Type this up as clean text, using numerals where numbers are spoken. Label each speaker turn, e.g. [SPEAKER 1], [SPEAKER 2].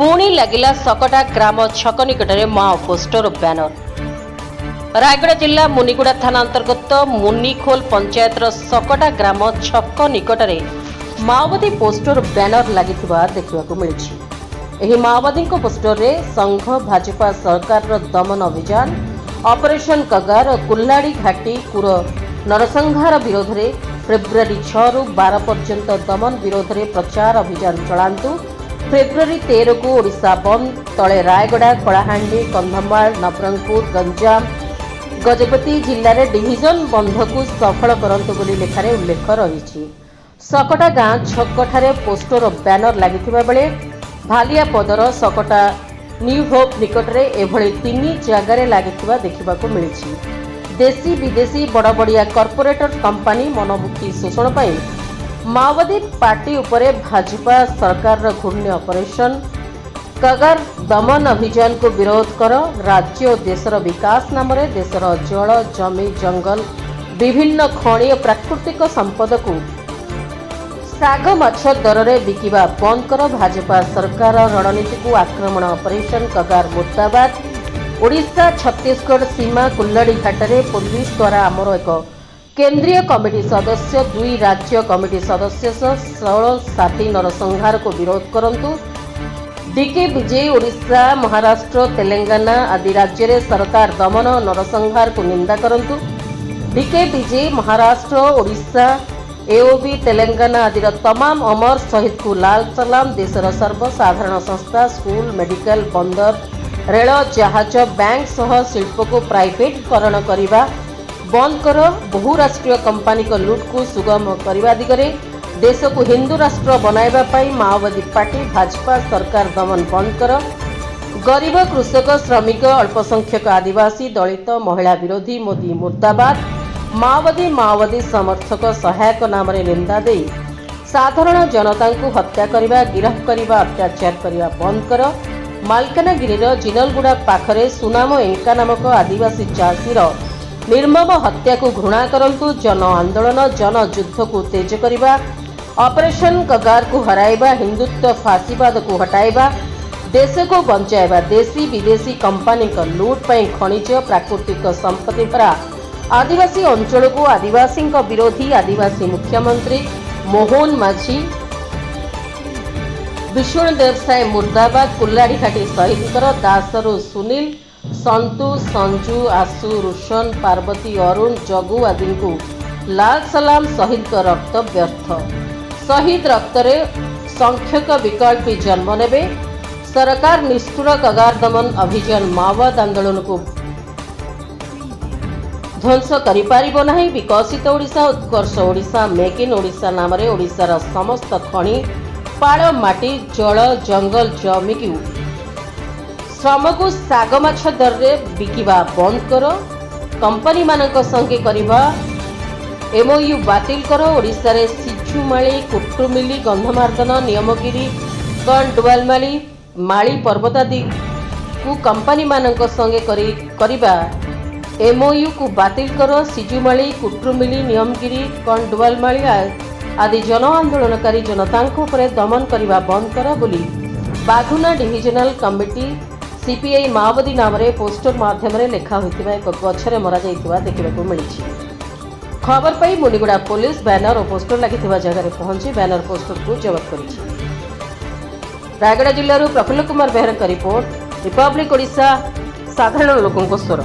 [SPEAKER 1] पुणी लगिला सकटा ग्राम छक निकटरे माओ पोस्टर और बैनर। रायगड़ा जिला मुनिगुड़ा थाना अंतर्गत मुनिखोल पंचायतर सकटा ग्राम छक निकटरे माओवादी पोस्टर और बैनर लगिथिबा देखिबाकू मिलिछि। एही माओवादी पोस्टर रे संघ भाजपा सरकार दमन अभियान ऑपरेशन कगार और कुल्लाड़ी घाटी कुर नरसंहार विरोध में फेब्रुआरी 6 रु 12 पर्यंत दमन विरोध में प्रचार अभियान चलांतु। फेब्रुआरी 13 को ओडिशा बंद तले रायगड़ा कलाहांडी कंधमाल नवरंगपुर गंजाम गजपति जिले में डिविजन बंद को सफल करंतु बोली लेखारे उल्लेख रही। सकटा गाँ छकठारे पोस्टर और बैनर लगिथिबा बेले भालियापदर सकटा न्यू होप निकटरे एभली 3 जगार लगिथिबा देखिबाकू मिलिछि। देशी विदेशी बड़ बड़िया कॉर्पोरेटर कंपनी मनमुखी शोषण पर माओवादी पार्टी उपरे भाजपा सरकार घूर्ण्य ऑपरेशन कगार दमन अभियान को विरोध कर राज्य और देशर विकास नाम देशर जल जमी जंगल विभिन्न खनि और प्राकृतिक संपद को साग माछ दर में बिकिबा बंद कर भाजपा सरकार रणनीति को आक्रमण ऑपरेशन कगार मुर्दाबाद। ओडिशा छत्तीसगढ़ सीमा कुल्लाड़ी घाटरे पुलिस द्वारा आमर एक केंद्रीय कमिटी सदस्य 2 राज्य कमिटी सदस्य 16 साथी नरसंहार को विरोध करंतु। डीके विजय ओडिशा महाराष्ट्र तेलंगाना आदि राज्य रे सरकार दमन नरसंहार को निंदा करंतु। डीके विजय महाराष्ट्र ओडिशा एओबी तेलंगाना आदि तमाम अमर शहीद को लाल सलाम। देशर सर्वसाधारण संस्था स्कूल मेडिकल बंदर रेल जहाज बैंक सह शिल्प को प्राइवेटकरण करने बंद कर बहुराष्ट्रीय कंपनी को लूट को सुगम करने दिगरे देश को हिंदू राष्ट्र बनाइबा पई माओवादी पार्टी भाजपा सरकार दमन बंद कर गरीब कृषक श्रमिक अल्पसंख्यक आदिवासी दलित महिला विरोधी मोदी मुर्दाबाद माओवादी समर्थक सहायक नाम निंदा दे साधारण जनता को हत्या करने गिरफ्त करने अत्याचार करने बंद कर मालकानगिरीर जिनलगुड़ा पाखरे सुनाम एंका नामक आदिवासी चाषीर निर्मम हत्या को घृणा करंतु। जन आंदोलन जन युद्ध को तेज करने ऑपरेशन कगार को हराइबा हिंदुत्व फासीवाद को हटाइबा देश को बंचाइबा देशी विदेशी कंपनी का लूट पर खनिज प्राकृतिक संपत्ति भरा आदिवासी अंचल को आदिवासी विरोधी आदिवासी मुख्यमंत्री मोहन माझी विष्णुदेव साय मुर्दाबाद कुल्लाड़ी घाटी शहीद दासरू सुनील संतु संजू आसु रुशन पार्वती अरुण जगू आदि को लाल सलाम शहीद का रक्त व्यर्थ शहीद रक्त रे संख्यक विकल्पी जन्म नेबे सरकार निष्ठुर कगार दमन अभियान माओवाद आंदोलन को ध्वंस करिपारिबो नाही। विकसित ओडिशा उत्कर्ष ओडिशा मेक इन ओडिशा नाम रे ओडिशार समस्त खनि पाड़ माटी जल जंगल जमी को श्रम को साग माछ दर में बिकिबा बंद कर कंपनी मानक संगे करिबा एमओयू बातिल कर ओडिशा रे सिजुमाली कुटुमिली गंधमार्दन नियमगिरी कंडवालमाली माली पर्वत आदि को कंपनी मानक संगे करिबा एमओयू को बातिल कर सिजुमाली कुटुमिली नियमगिरी कंडवालमाली आदि जन आंदोलनकारी जनता दमन करने बंद कर बोली बाघुना डिविजनल कमिटी सीपीआई माओवादी नाम रे पोस्टर माध्यम लेखा होता एक गछरे मरा देखा मिली। खबर पाई मुनिगुड़ा पुलिस बैनर और पोस्टर लगी जगह पहुंची बैनर पोस्टर को जबत कर। रायगड़ा जिलूर प्रफुल्ल कुमार बेहरा रिपोर्ट रिपब्लिक ओडिशा साधारण लोकों स्वर।